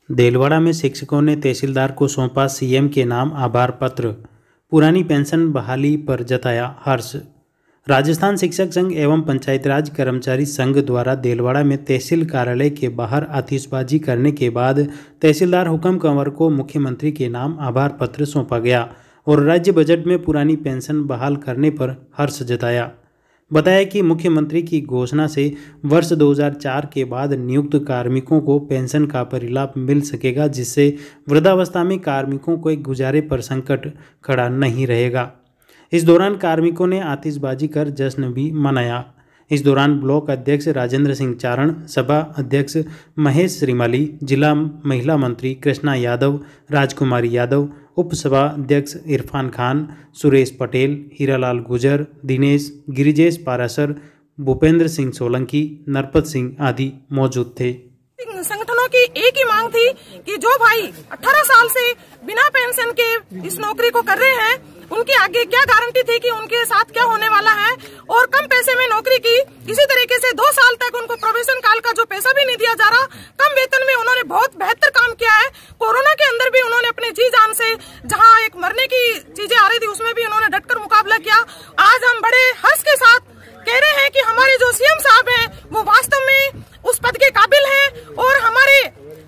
देलवाड़ा में शिक्षकों ने तहसीलदार को सौंपा सीएम के नाम आभार पत्र। पुरानी पेंशन बहाली पर जताया हर्ष। राजस्थान शिक्षक संघ एवं पंचायतीराज कर्मचारी संघ द्वारा देलवाड़ा में तहसील कार्यालय के बाहर आतिशबाजी करने के बाद तहसीलदार हुक्म कंवर को मुख्यमंत्री के नाम आभार पत्र सौंपा गया और राज्य बजट में पुरानी पेंशन बहाल करने पर हर्ष जताया। बताया कि मुख्यमंत्री की घोषणा से वर्ष 2004 के बाद नियुक्त कार्मिकों को पेंशन का परिलाभ मिल सकेगा, जिससे वृद्धावस्था में कार्मिकों को एक गुजारे पर संकट खड़ा नहीं रहेगा। इस दौरान कार्मिकों ने आतिशबाजी कर जश्न भी मनाया। इस दौरान ब्लॉक अध्यक्ष राजेंद्र सिंह चारण, सभा अध्यक्ष महेश श्रीमाली, जिला महिला मंत्री कृष्णा यादव, राजकुमारी यादव, उप सभा अध्यक्ष इरफान खान, सुरेश पटेल, हीरालाल गुजर, दिनेश, गिरिजेश पारासर, भूपेंद्र सिंह सोलंकी, नरपत सिंह आदि मौजूद थे। संगठनों की एक ही मांग थी कि जो भाई 18 साल से बिना पेंशन के इस नौकरी को कर रहे हैं, उनके आगे क्या गारंटी थी कि उनके साथ क्या होने वाला है, और कम पैसे में नौकरी की। इसी तरीके से 2 साल तक उनको प्रोबेशन काल का जो पैसा भी नहीं दिया जा रहा, कम वेतन में उन्होंने बहुत बेहतर काम किया है। कोरोना के अंदर भी उन्होंने अपने जी जान से, जहां एक मरने की चीजें आ रही थी, उसमें भी उन्होंने डटकर मुकाबला किया। आज हम बड़े हर्ष के साथ कह रहे हैं कि हमारे जो सीएम साहब हैं वो वास्तव में उस पद के काबिल हैं, और हमारे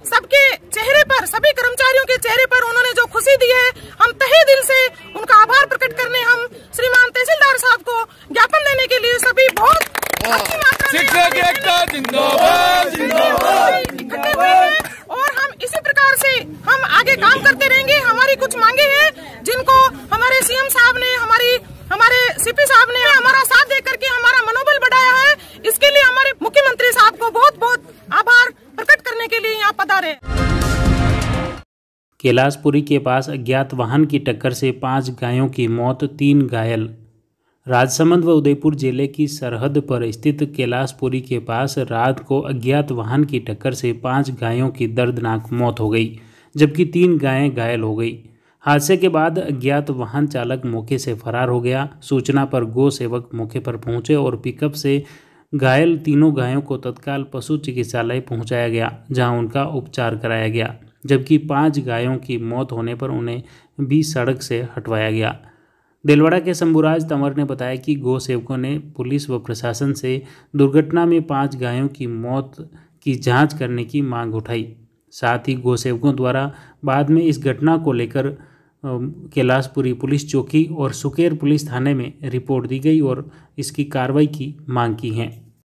सबके चेहरे पर, सभी कर्मचारियों के चेहरे पर उन्होंने जो खुशी दी है, हम तहे दिल से उनका आभार प्रकट करने हम श्रीमान तहसीलदार साहब को ज्ञापन देने के लिए सभी बहुत अच्छी मात्रा में इकट्ठे हुए हैं, और हम इसी प्रकार से हम आगे काम करते रहेंगे। हमारी कुछ मांगे हैं जिनको हमारे सीएम साहब ने, हमारे सीपी साहब ने हमारा साथ देकर के हमारा मनोबल बढ़ाया है। इसके लिए हमारे मुख्यमंत्री साहब को बहुत बहुत आभार प्रकट करने के लिए यहाँ पधारे। कैलाशपुरी के पास अज्ञात वाहन की टक्कर से 5 गायों की मौत, 3 घायल। राजसमंद व उदयपुर जिले की सरहद पर स्थित कैलाशपुरी के पास रात को अज्ञात वाहन की टक्कर से 5 गायों की दर्दनाक मौत हो गई, जबकि 3 गायें घायल हो गई। हादसे के बाद अज्ञात वाहन चालक मौके से फरार हो गया। सूचना पर गौ सेवक मौके पर पहुंचे और पिकअप से घायल तीनों गायों को तत्काल पशु चिकित्सालय पहुंचाया गया, जहां उनका उपचार कराया गया, जबकि 5 गायों की मौत होने पर उन्हें भी सड़क से हटवाया गया। देलवाड़ा के शंभुराज तंवर ने बताया कि गौ सेवकों ने पुलिस व प्रशासन से दुर्घटना में 5 गायों की मौत की जांच करने की मांग उठाई। साथ ही गौ सेवकों द्वारा बाद में इस घटना को लेकर कैलाशपुरी पुलिस चौकी और सुकेर पुलिस थाने में रिपोर्ट दी गई और इसकी कार्रवाई की मांग की है।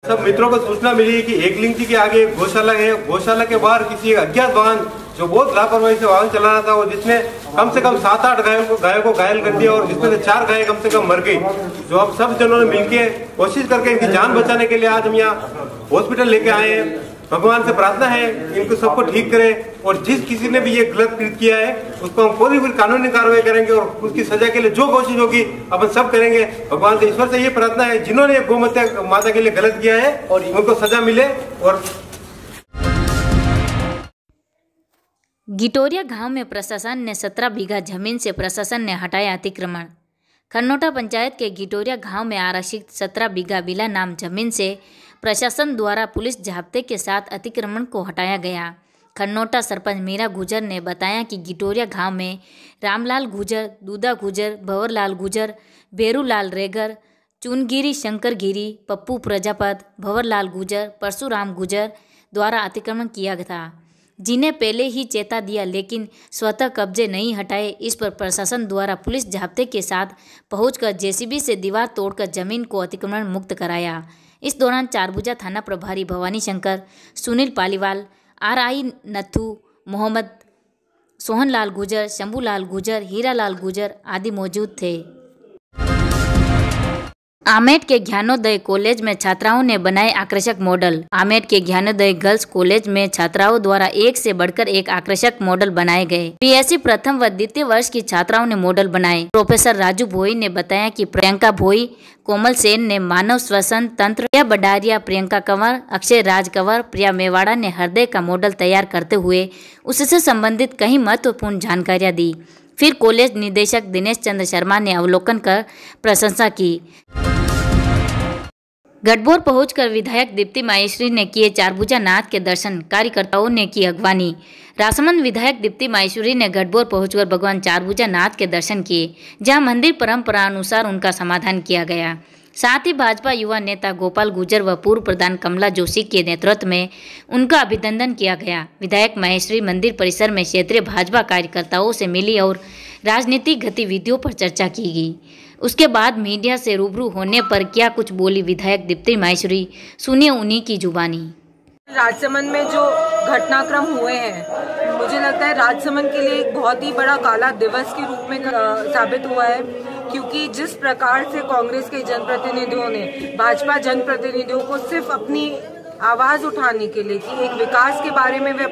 सब मित्रों को सूचना मिली कि एकलिंग जी के आगे गौशाला है, गौशाला के बाहर किसी अज्ञात वाहन जो बहुत लापरवाही से वाहन चला रहा था, और जिसने कम से कम 7-8 गायों को घायल कर दिया, और जिसमें से 4 गायें कम से कम मर गई। जो हम सब जनों ने मिलकर कोशिश करके इनकी जान बचाने के लिए आज हम यहाँ हॉस्पिटल लेके आए हैं। भगवान से प्रार्थना है इनको सबको ठीक करे, और जिस किसी ने भी ये गलत कृत्य किया है उसको हम पूरी कानूनी कार्रवाई करेंगे, और उसकी सजा के लिए जो कोशिश होगी अपन सब करेंगे। भगवान से, ईश्वर से ये प्रार्थना है जिन्होंने गौ माता के लिए गलत किया है और उनको सजा मिले। और गिटोरिया गांव में प्रशासन ने 17 बीघा जमीन से प्रशासन ने हटाया अतिक्रमण। खन्नौटा पंचायत के गिटोरिया गांव में आरक्षित 17 बीघा बिला नाम जमीन से प्रशासन द्वारा पुलिस जाब्ते के साथ अतिक्रमण को हटाया गया। खन्नौटा सरपंच मीरा गुजर ने बताया कि गिटोरिया गांव में रामलाल गुजर, दूधा गुजर, भंवरलाल गुजर, बेरूलाल रेगर, चुनगिरी शंकर गिरी, पप्पू प्रजापत, भंवरलाल गुजर, परशुराम गुजर द्वारा अतिक्रमण किया था, जिन्हें पहले ही चेता दिया लेकिन स्वतः कब्जे नहीं हटाए। इस पर प्रशासन द्वारा पुलिस जाब्ते के साथ पहुंचकर जेसीबी से दीवार तोड़कर जमीन को अतिक्रमण मुक्त कराया। इस दौरान चारभुजा थाना प्रभारी भवानी शंकर, सुनील पालीवाल, RI नथु, मोहम्मद सोहनलाल गुजर, शंभूलाल गुजर, हीरालाल गुजर आदि मौजूद थे। आमेट के ज्ञानोदय कॉलेज में छात्राओं ने बनाए आकर्षक मॉडल। आमेट के ज्ञानोदय गर्ल्स कॉलेज में छात्राओं द्वारा एक से बढ़कर एक आकर्षक मॉडल बनाए गए। PSC प्रथम व द्वितीय वर्ष की छात्राओं ने मॉडल बनाए। प्रोफेसर राजू भोई ने बताया कि प्रियंका भोई, कोमल सेन ने मानव श्वसन तंत्र, प्रिया बडारिया, प्रियंका कंवर, अक्षय राज कंवर, प्रिया मेवाड़ा ने हृदय का मॉडल तैयार करते हुए उससे संबंधित कई महत्वपूर्ण जानकारियाँ दी। फिर कॉलेज निदेशक दिनेश चंद्र शर्मा ने अवलोकन कर प्रशंसा की। गढ़बोर पहुंचकर विधायक दीप्ति माहेश्वरी ने किए चारभुजा नाथ के दर्शन, कार्यकर्ताओं ने की अगवानी। राजसमंद विधायक दीप्ति माहेश्वरी ने गढ़बोर पहुंचकर भगवान चारभुजा नाथ के दर्शन किए, जहां मंदिर परंपरा अनुसार उनका समाधान किया गया। साथ ही भाजपा युवा नेता गोपाल गुर्जर व पूर्व प्रधान कमला जोशी के नेतृत्व में उनका अभिनंदन किया गया। विधायक माहेश्वरी मंदिर परिसर में क्षेत्रीय भाजपा कार्यकर्ताओं से मिली और राजनीतिक गतिविधियों पर चर्चा की गई। उसके बाद मीडिया से रूबरू होने पर क्या कुछ बोली विधायक दीप्ति माहेश्वरी, सुनिए उन्हीं की जुबानी। राजसमंद में जो घटनाक्रम हुए हैं, मुझे लगता है राजसमंद के लिए एक बहुत ही बड़ा काला दिवस के रूप में साबित हुआ है, क्योंकि जिस प्रकार से कांग्रेस के जनप्रतिनिधियों ने भाजपा जनप्रतिनिधियों को सिर्फ अपनी आवाज उठाने के लिए कि एक विकास के बारे में वे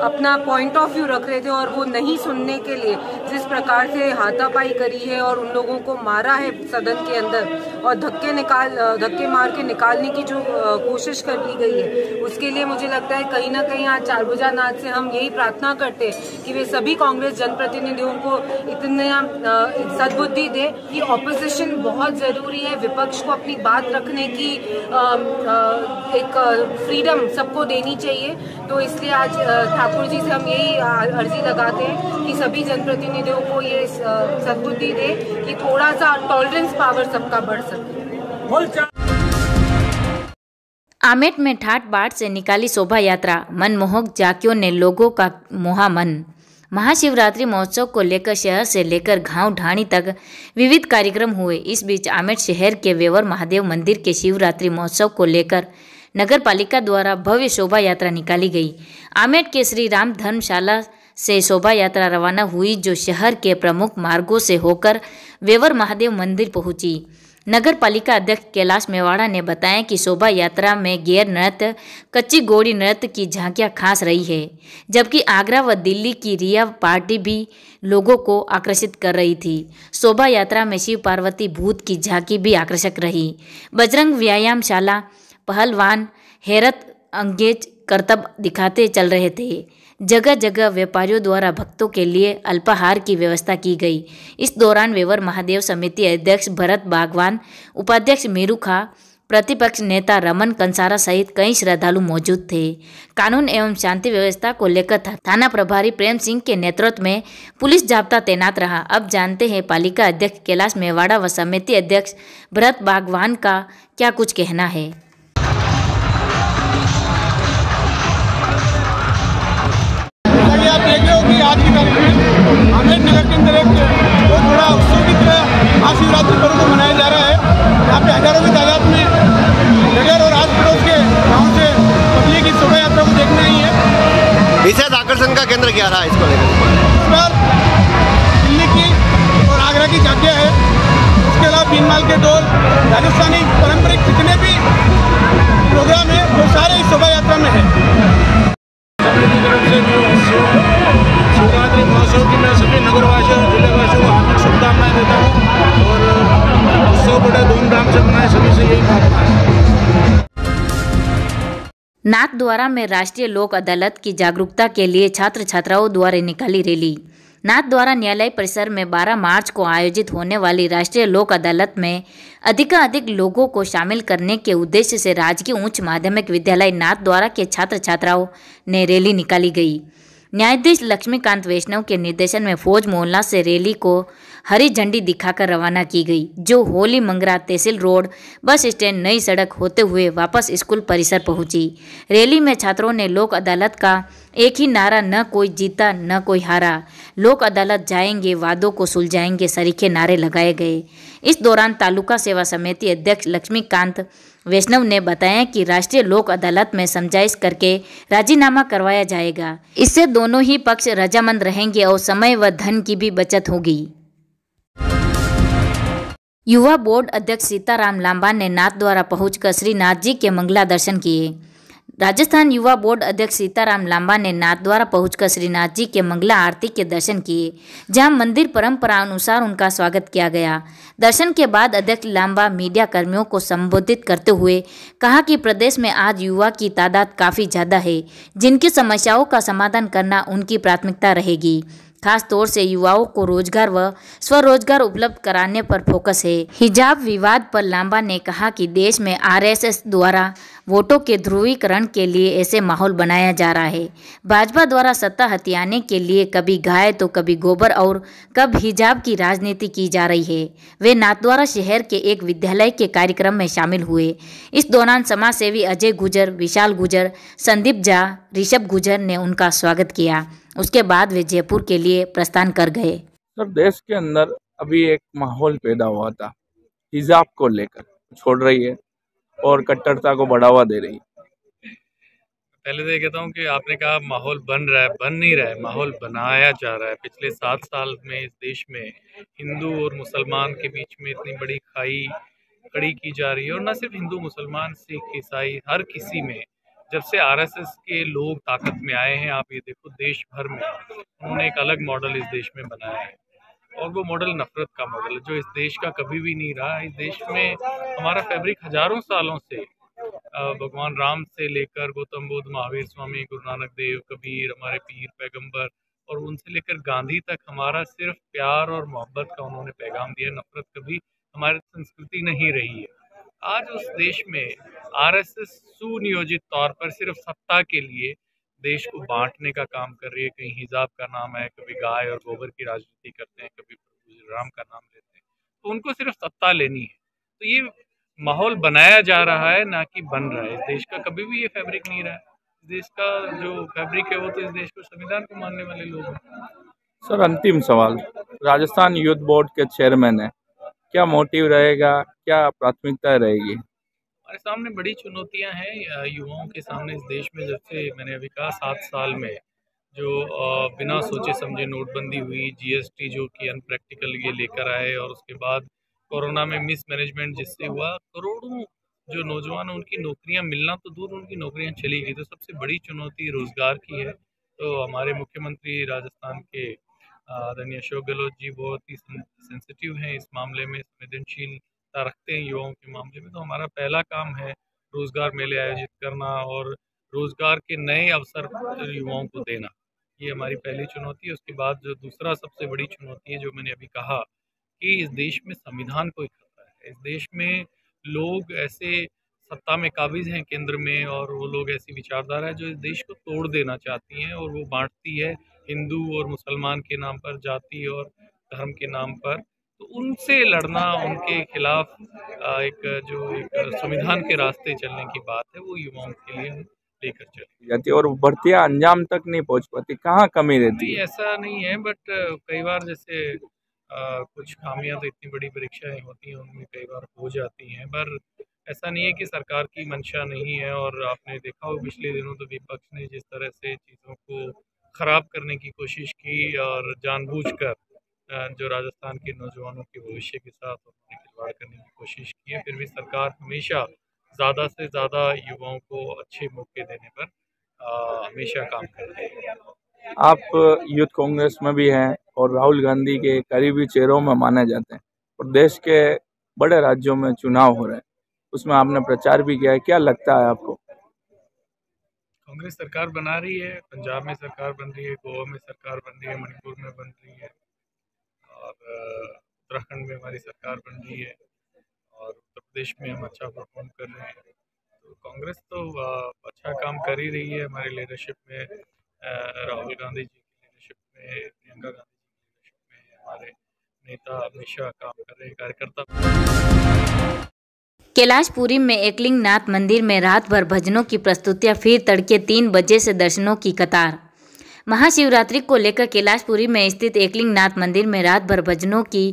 अपना पॉइंट ऑफ व्यू रख रहे थे और वो नहीं सुनने के लिए जिस प्रकार से हाथापाई करी है और उन लोगों को मारा है सदन के अंदर और धक्के मार के निकालने की जो कोशिश कर ली गई है, उसके लिए मुझे लगता है कहीं ना कहीं आज चारभुजा नाथ से हम यही प्रार्थना करते हैं कि वे सभी कांग्रेस जनप्रतिनिधियों को इतने सद्बुद्धि दे कि ऑपोजिशन बहुत जरूरी है, विपक्ष को अपनी बात रखने की एक फ्रीडम सबको देनी चाहिए। तो इसलिए आज ठाकुर जी से हम यही अर्जी लगाते हैं कि सभी जनप्रतिनिधियों को ये सद्बुद्धि दे कि थोड़ा सा टॉलरेंस पावर सबका बढ़ सके। आमेट में ठाट बाट से निकाली शोभा यात्रा, मनमोहक झांकियों ने लोगों का मोहा मन। महाशिवरात्रि महोत्सव को लेकर शहर से लेकर गांव ढाणी तक विविध कार्यक्रम हुए। इस बीच आमेट शहर के वेवर महादेव मंदिर के शिवरात्रि महोत्सव को लेकर नगर पालिका द्वारा भव्य शोभा यात्रा निकाली गई। आमेट के श्री राम धर्मशाला से शोभा यात्रा रवाना हुई, जो शहर के प्रमुख मार्गों से होकर वेवर महादेव मंदिर पहुंची। नगर पालिका अध्यक्ष कैलाश मेवाड़ा ने बताया कि शोभा यात्रा में गैर नृत्य, कच्ची घोड़ी नृत्य की झांकियां खास रही है, जबकि आगरा व दिल्ली की रिया पार्टी भी लोगों को आकर्षित कर रही थी। शोभा यात्रा में शिव पार्वती भूत की झांकी भी आकर्षक रही। बजरंग व्यायामशाला पहलवान हैरत अंगेज करतब दिखाते चल रहे थे। जगह जगह व्यापारियों द्वारा भक्तों के लिए अल्पाहार की व्यवस्था की गई। इस दौरान वेवर महादेव समिति अध्यक्ष भरत बागवान, उपाध्यक्ष मीरू खा, प्रतिपक्ष नेता रमन कंसारा सहित कई श्रद्धालु मौजूद थे। कानून एवं शांति व्यवस्था को लेकर थाना प्रभारी प्रेम सिंह के नेतृत्व में पुलिस जाब्ता तैनात रहा। अब जानते हैं पालिका अध्यक्ष कैलाश मेवाड़ा व समिति अध्यक्ष भरत बागवान का क्या कुछ कहना है। आप देख रहे हो कि आज के कार्यक्रम में आमेट नगर के अंदर एक बहुत बड़ा उत्सव की तरह महाशिवरात्रि पर्व को मनाया जा रहा है। यहाँ पे हजारों की तादाद में नगर और आस पड़ोस के गाँव से पब्लिक इस शोभा यात्रा को देखने आई है। विशेष आकर्षण का केंद्र क्या रहा इसको लेकर? इस बार दिल्ली की और आगरा की झांकियाँ है, उसके अलावा बीनमाल के ढोल, राजस्थानी पारंपरिक जितने भी प्रोग्राम है वो सारे इस शोभा यात्रा में है। शिवरात्रि महोत्सव की मैं सभी नगरवासियों और जिलेवासियों को हार्दिक शुभकामनाएं देता हूँ और उत्सव बड़े धूमधाम से मनाए, सभी से यही प्रार्थना है। नाथद्वारा में राष्ट्रीय लोक अदालत की जागरूकता के लिए छात्र छात्राओं द्वारा निकाली रैली। नाथद्वारा न्यायालय परिसर में 12 मार्च को आयोजित होने वाली राष्ट्रीय लोक अदालत में अधिकाधिक लोगों को शामिल करने के उद्देश्य से राजकीय उच्च माध्यमिक विद्यालय नाथद्वारा के छात्र छात्राओं ने रैली निकाली गई। न्यायाधीश लक्ष्मीकांत वैष्णव के निर्देशन में फौज मोहल्ला से रैली को हरी झंडी दिखाकर रवाना की गई, जो होली मंगरा तहसील रोड बस स्टैंड नई सड़क होते हुए वापस स्कूल परिसर पहुंची। रैली में छात्रों ने लोक अदालत का एक ही नारा, न कोई जीता न कोई हारा, लोक अदालत जाएंगे वादों को सुलझाएंगे सरीखे नारे लगाए गए। इस दौरान तालुका सेवा समिति अध्यक्ष लक्ष्मीकांत वैष्णव ने बताया कि राष्ट्रीय लोक अदालत में समझाइश करके राजीनामा करवाया जाएगा। इससे दोनों ही पक्ष रजामंद रहेंगे और समय व धन की भी बचत होगी। युवा बोर्ड अध्यक्ष सीताराम लांबा ने नाथद्वारा पहुंचकर श्रीनाथ जी के मंगला दर्शन किए। राजस्थान युवा बोर्ड अध्यक्ष सीताराम लांबा ने नाथद्वारा पहुंचकर श्रीनाथ जी के मंगला आरती के दर्शन किए, जहां मंदिर परंपरा अनुसार उनका स्वागत किया गया। दर्शन के बाद अध्यक्ष लांबा मीडिया कर्मियों को संबोधित करते हुए कहा कि प्रदेश में आज युवा की तादाद काफ़ी ज़्यादा है, जिनकी समस्याओं का समाधान करना उनकी प्राथमिकता रहेगी। खास तौर से युवाओं को रोजगार व स्वरोजगार उपलब्ध कराने पर फोकस है। हिजाब विवाद पर लांबा ने कहा कि देश में आरएसएस द्वारा वोटों के ध्रुवीकरण के लिए ऐसे माहौल बनाया जा रहा है। भाजपा द्वारा सत्ता हथियाने के लिए कभी गाय तो कभी गोबर और कब हिजाब की राजनीति की जा रही है। वे नाथद्वारा शहर के एक विद्यालय के कार्यक्रम में शामिल हुए। इस दौरान समाज सेवी अजय गुजर, विशाल गुजर, संदीप झा, ऋषभ गुजर ने उनका स्वागत किया। उसके बाद वे जयपुर के लिए प्रस्थान कर गए। सर, देश के अंदर अभी एक माहौल पैदा हुआ था, हिजाब को लेकर छोड़ रही है और कट्टरता को बढ़ावा दे रही है। पहले तो ये कहता हूँ कि आपने कहा माहौल बन रहा है, बन नहीं रहा है, माहौल बनाया जा रहा है। पिछले 7 साल में इस देश में हिंदू और मुसलमान के बीच में इतनी बड़ी खाई खड़ी की जा रही है, और न सिर्फ हिंदू मुसलमान, सिख ईसाई, हर किसी में। जब से आरएसएस के लोग ताकत में आए हैं, आप ये देखो देश भर में उन्होंने एक अलग मॉडल इस देश में बनाया है, और वो मॉडल नफरत का मॉडल है जो इस देश का कभी भी नहीं रहा। इस देश में हमारा फैब्रिक हजारों सालों से भगवान राम से लेकर गौतम बुद्ध, महावीर स्वामी, गुरु नानक देव, कबीर, हमारे पीर पैगंबर, और उनसे लेकर गांधी तक हमारा सिर्फ प्यार और मोहब्बत का उन्होंने पैगाम दिया। नफरत कभी हमारी संस्कृति नहीं रही है। आज उस देश में आरएसएस सुनियोजित तौर पर सिर्फ सत्ता के लिए देश को बांटने का काम कर रही है। कहीं हिजाब का नाम है, कभी गाय और गोबर की राजनीति करते हैं, कभी प्रभु राम का नाम लेते हैं, तो उनको सिर्फ सत्ता लेनी है। तो ये माहौल बनाया जा रहा है, ना कि बन रहा है। इस देश का कभी भी ये फैब्रिक नहीं रहा है। इस देश का जो फैब्रिक है वो तो इस देश को संविधान को मानने वाले लोग हैं। सर, अंतिम सवाल, राजस्थान यूथ बोर्ड के चेयरमैन है, क्या मोटिव रहेगा, क्या प्राथमिकता रहेगी? हमारे सामने बड़ी चुनौतियां हैं युवाओं के सामने इस देश में। जैसे मैंने अभी कहा, 7 साल में जो बिना सोचे समझे नोटबंदी हुई, जीएसटी जो कि अनप्रैक्टिकल ये लेकर आए, और उसके बाद कोरोना में मिसमैनेजमेंट जिससे हुआ, करोड़ों जो नौजवान उनकी नौकरियां मिलना तो दूर, उनकी नौकरियां चली गई। तो सबसे बड़ी चुनौती रोजगार की है। तो हमारे मुख्यमंत्री राजस्थान के आदरणीय अशोक गहलोत जी बहुत ही सेंसिटिव हैं इस मामले में, संवेदनशीलता रखते हैं युवाओं के मामले में। तो हमारा पहला काम है रोजगार मेले आयोजित करना और रोजगार के नए अवसर युवाओं को देना, ये हमारी पहली चुनौती है। उसके बाद जो दूसरा सबसे बड़ी चुनौती है, जो मैंने अभी कहा कि इस देश में संविधान को खतरा है। इस देश में लोग ऐसे सत्ता में काबिज हैं केंद्र में, और वो लोग ऐसी विचारधारा है जो इस देश को तोड़ देना चाहती हैं, और वो बांटती है हिंदू और मुसलमान के नाम पर, जाति और धर्म के नाम पर। तो उनसे लड़ना, उनके खिलाफ एक संविधान के रास्ते चलने की बात है, वो युवाओं के लिए हम लेकर चले जाती और भर्तियां अंजाम तक नहीं पहुंच पाती। कहाँ कमी रहती है? ऐसा नहीं है, बट कई बार जैसे कुछ खामियां तो इतनी बड़ी परीक्षाएं होती हैं उनमें कई बार हो जाती हैं, पर ऐसा नहीं है कि सरकार की मंशा नहीं है। और आपने देखा हो पिछले दिनों तो विपक्ष ने जिस तरह से चीज़ों को ख़राब करने की कोशिश की, और जानबूझकर जो राजस्थान के नौजवानों के भविष्य के साथ उन्होंने खिलवाड़ करने की कोशिश की है। फिर भी सरकार हमेशा ज़्यादा से ज़्यादा युवाओं को अच्छे मौके देने पर हमेशा काम कर रही है। आप यूथ कांग्रेस में भी हैं और राहुल गांधी के करीबी चेहरों में माने जाते हैं, और देश के बड़े राज्यों में चुनाव हो रहे हैं, उसमें आपने प्रचार भी किया है। क्या लगता है आपको? कांग्रेस सरकार बना रही है, पंजाब में सरकार बन रही है, गोवा में सरकार बन रही है, मणिपुर में बन रही है, और उत्तराखंड में हमारी सरकार बन रही है, और उत्तर प्रदेश में हम अच्छा परफॉर्म कर रहे हैं। तो कांग्रेस तो अच्छा काम कर ही रही है हमारी लीडरशिप में, राहुल गांधी जी की लीडरशिप में, प्रियंका गांधी जी की लीडरशिप में हमारे नेता हमेशा काम कर रहे हैं, कार्यकर्ता। कैलाशपुरी में एकलिंग नाथ मंदिर में रात भर भजनों की प्रस्तुतियां, फिर तड़के 3 बजे से दर्शनों की कतार। महाशिवरात्रि को लेकर कैलाशपुरी में स्थित एकलिंग नाथ मंदिर में रात भर भजनों की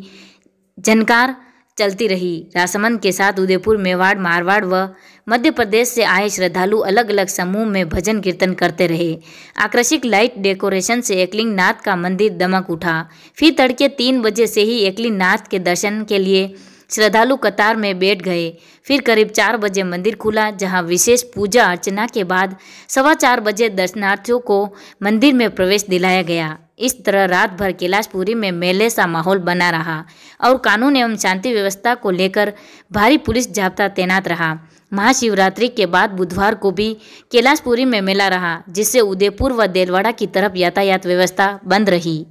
झनकार चलती रही। राजसमंद के साथ उदयपुर, मेवाड़, मारवाड़ व मध्य प्रदेश से आए श्रद्धालु अलग अलग समूह में भजन कीर्तन करते रहे। आकर्षक लाइट डेकोरेशन से एकलिंग नाथ का मंदिर दमक उठा। फिर तड़के 3 बजे से ही एकलिंग नाथ के दर्शन के लिए श्रद्धालु कतार में बैठ गए। फिर करीब 4 बजे मंदिर खुला, जहां विशेष पूजा अर्चना के बाद 4:15 बजे दर्शनार्थियों को मंदिर में प्रवेश दिलाया गया। इस तरह रात भर कैलाशपुरी में मेले सा माहौल बना रहा और कानून एवं शांति व्यवस्था को लेकर भारी पुलिस जाब्ता तैनात रहा। महाशिवरात्रि के बाद बुधवार को भी कैलाशपुरी में मेला रहा, जिससे उदयपुर व देलवाड़ा की तरफ यातायात व्यवस्था बंद रही।